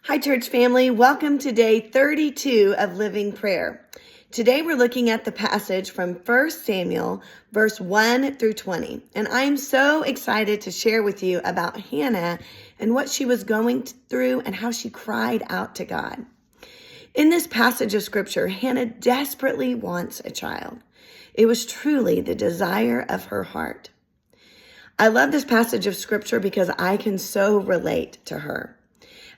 Hi, church family. Welcome to day 32 of Living Prayer. Today we're looking at the passage from 1 Samuel, verse 1 through 20. And I'm so excited to share with you about Hannah and what she was going through and how she cried out to God. In this passage of scripture, Hannah desperately wants a child. It was truly the desire of her heart. I love this passage of scripture because I can so relate to her.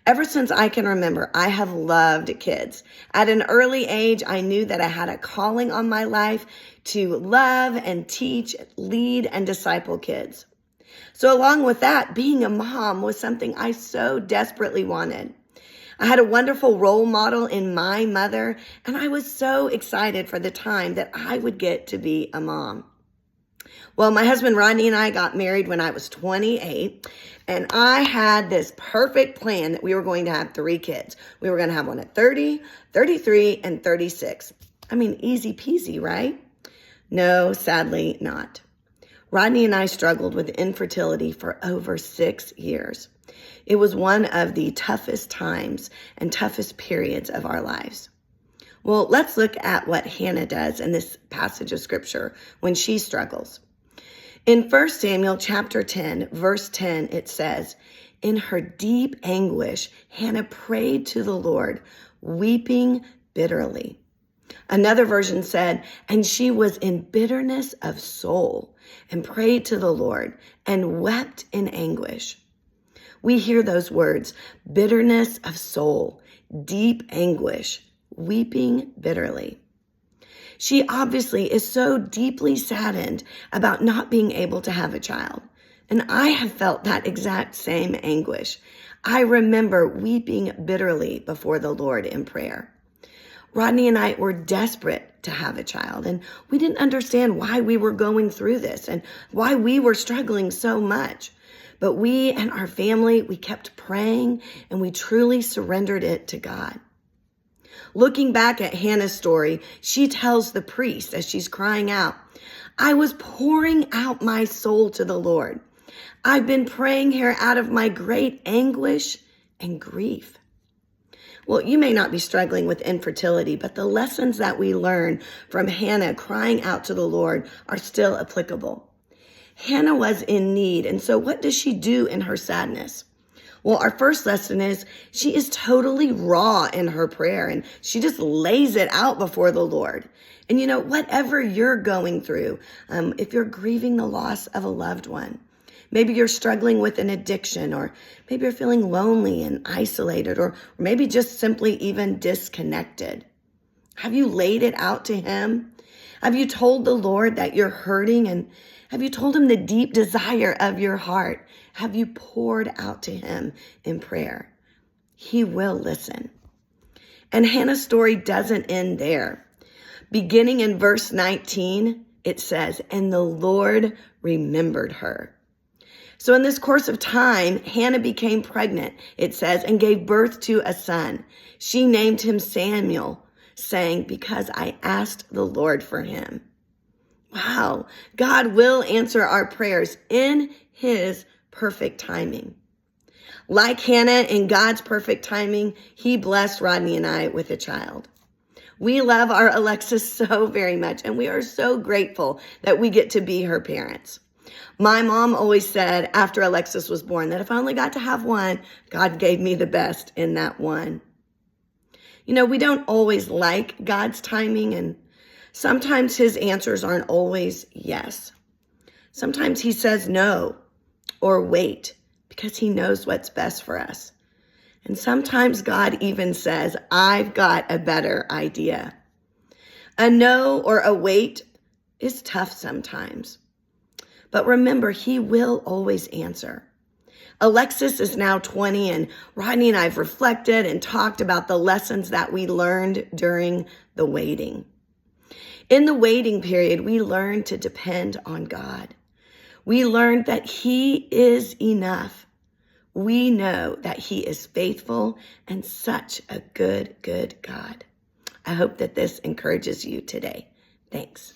Ever since I can remember, I have loved kids. At an early age, I knew that I had a calling on my life to love and teach, lead, and disciple kids. So along with that, being a mom was something I so desperately wanted. I had a wonderful role model in my mother, and I was so excited for the time that I would get to be a mom. Well, my husband Rodney and I got married when I was 28, and I had this perfect plan that we were going to have 3 kids. We were going to have one at 30, 33, and 36. I mean, easy peasy, right? No, sadly not. Rodney and I struggled with infertility for over 6 years. It was one of the toughest times and toughest periods of our lives. Well, let's look at what Hannah does in this passage of scripture when she struggles. In 1 Samuel chapter 10, verse 10, it says, "In her deep anguish, Hannah prayed to the Lord, weeping bitterly." Another version said, "And she was in bitterness of soul and prayed to the Lord and wept in anguish." We hear those words, bitterness of soul, deep anguish, weeping bitterly. She obviously is so deeply saddened about not being able to have a child. And I have felt that exact same anguish. I remember weeping bitterly before the Lord in prayer. Rodney and I were desperate to have a child, and we didn't understand why we were going through this and why we were struggling so much. But we and our family, we kept praying, and we truly surrendered it to God. Looking back at Hannah's story, she tells the priest as she's crying out, "I was pouring out my soul to the Lord. I've been praying here out of my great anguish and grief." Well, you may not be struggling with infertility, but the lessons that we learn from Hannah crying out to the Lord are still applicable. Hannah was in need, and so what does she do in her sadness? Well, our first lesson is she is totally raw in her prayer, and she just lays it out before the Lord. And whatever you're going through, if you're grieving the loss of a loved one, maybe you're struggling with an addiction, or maybe you're feeling lonely and isolated, or maybe just simply even disconnected. Have you laid it out to Him? Have you told the Lord that you're hurting, and have you told Him the deep desire of your heart? Have you poured out to Him in prayer? He will listen. And Hannah's story doesn't end there. Beginning in verse 19, it says, "And the Lord remembered her." So in this course of time, Hannah became pregnant, it says, and gave birth to a son. She named him Samuel, saying, "Because I asked the Lord for him." Wow, God will answer our prayers in His perfect timing. Like Hannah, in God's perfect timing, He blessed Rodney and I with a child. We love our Alexis so very much, and we are so grateful that we get to be her parents. My mom always said after Alexis was born that if I only got to have one, God gave me the best in that one. We don't always like God's timing, and sometimes His answers aren't always yes. Sometimes He says no or wait because He knows what's best for us. And sometimes God even says, "I've got a better idea." A no or a wait is tough sometimes. But remember, He will always answer. Alexis is now 20, and Rodney and I have reflected and talked about the lessons that we learned during the waiting. In the waiting period, we learned to depend on God. We learned that He is enough. We know that He is faithful and such a good God. I hope that this encourages you today. Thanks.